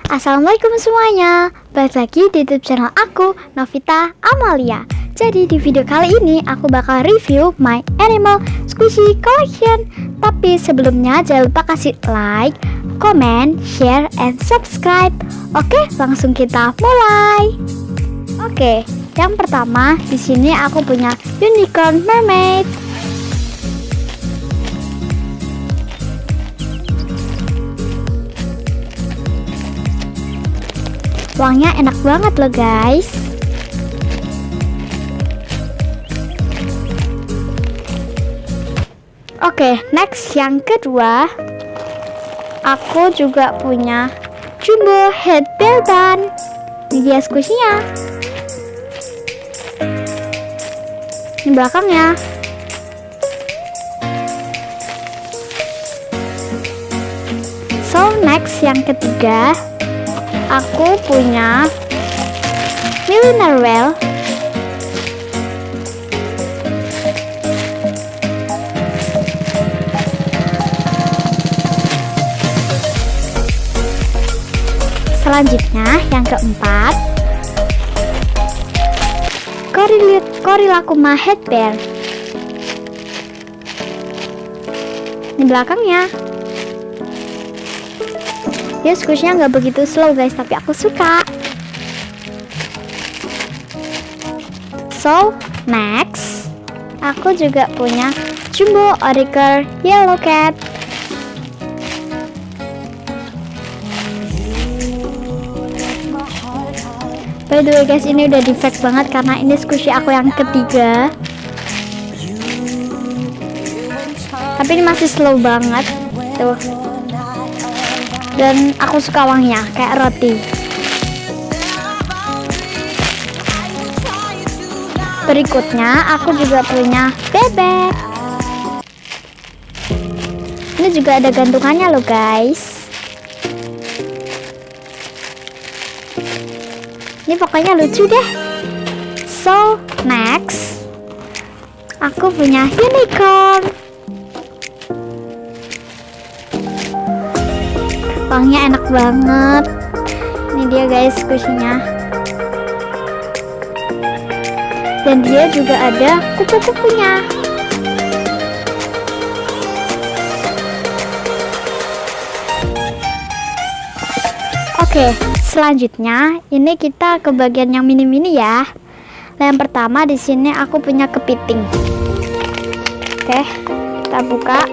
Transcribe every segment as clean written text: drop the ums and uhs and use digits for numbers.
Assalamualaikum semuanya, balik lagi di YouTube channel aku, Novita Amalia. Jadi di video kali ini aku bakal review My Animal Squishy Collection. Tapi sebelumnya jangan lupa kasih like, comment, share, and subscribe. Oke, langsung kita mulai. Oke, yang pertama di sini aku punya Unicorn Mermaid. Uangnya enak banget loh guys. Oke, next yang kedua, aku juga punya Jumbo Head Bear Bun. Ini dia squishy-nya. Ini belakangnya. So next yang ketiga, aku punya Millionaire Whale. Selanjutnya yang keempat, Korillakuma Head Bear. Ini belakangnya. Dia squishnya nggak begitu slow guys, tapi aku suka. So next, aku juga punya Jumbo Oriker Yellow Cat. By the way guys, ini udah defect banget karena ini squishy aku yang ketiga. Tapi ini masih slow banget tuh. Dan aku suka wanginya kayak roti. Berikutnya aku juga punya bebek. Ini juga ada gantungannya loh guys. Ini pokoknya lucu deh. So next, aku punya unicorn. Wanginya enak banget. Ini dia guys squishy-nya. Dan dia juga ada kupu-kupunya. Oke, selanjutnya ini kita ke bagian yang mini-mini ya. Nah, yang pertama di sini aku punya kepiting. Oke, kita buka.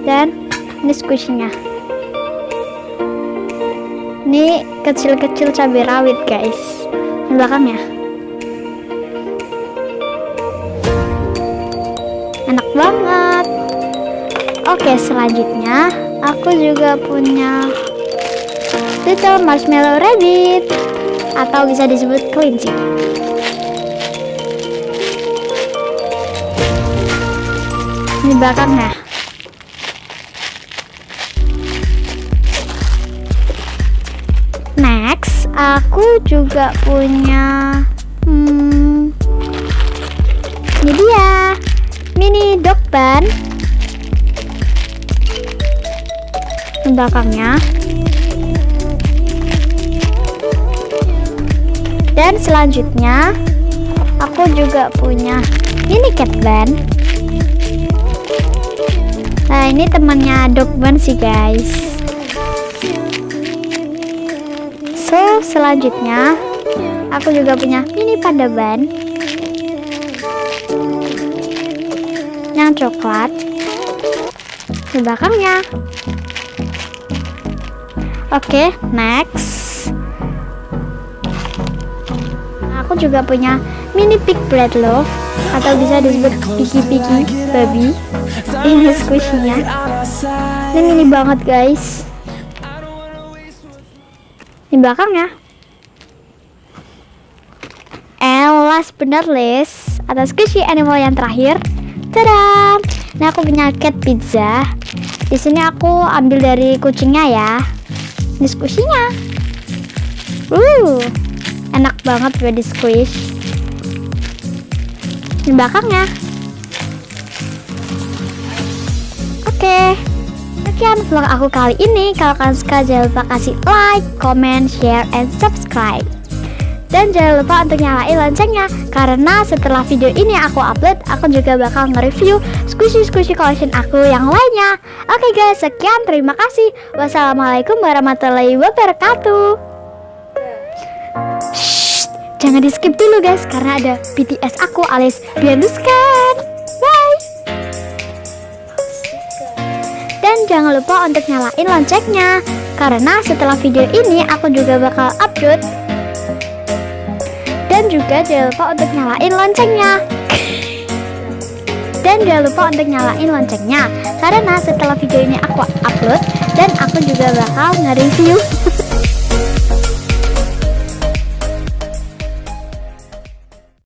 Dan ini squishy-nya. Ini kecil-kecil cabai rawit guys. Di belakangnya. Enak banget. Oke, selanjutnya aku juga punya Little Marshmallow Rabbit, atau bisa disebut kelinci. Ini belakangnya. Next, aku juga punya ini dia mini dog bun. Di belakangnya. Dan selanjutnya aku juga punya mini cat bun. Nah, ini temannya dog bun sih guys. So selanjutnya aku juga punya mini panda bun yang coklat di belakangnya. Oke, next aku juga punya mini pig Bradlow, atau bisa disebut piggy baby. Ini squishy-nya. Ini mini banget guys. Di belakangnya. And last but not least, atau squishy animal yang terakhir. Tada! Nah, aku punya cat pizza. Di sini aku ambil dari kucingnya ya. Ini squishy-nya. Enak banget buat di squish. Di belakangnya. Oke, Sekian vlog aku kali ini. Kalau kalian suka jangan lupa kasih like, comment, share, and subscribe. Dan jangan lupa untuk nyalain loncengnya, karena setelah video ini aku upload, aku juga bakal nge-review squishy collection aku yang lainnya. Oke guys, sekian, terima kasih. Wassalamualaikum warahmatullahi wabarakatuh. Shh, jangan di skip dulu guys, karena ada BTS aku alias Beyond the Scan. Bye. Dan jangan lupa untuk nyalain loncengnya, karena setelah video ini aku juga bakal upload. Dan juga jangan lupa untuk nyalain loncengnya. Dan jangan lupa untuk nyalain loncengnya, karena setelah video ini aku upload dan aku juga bakal nge-review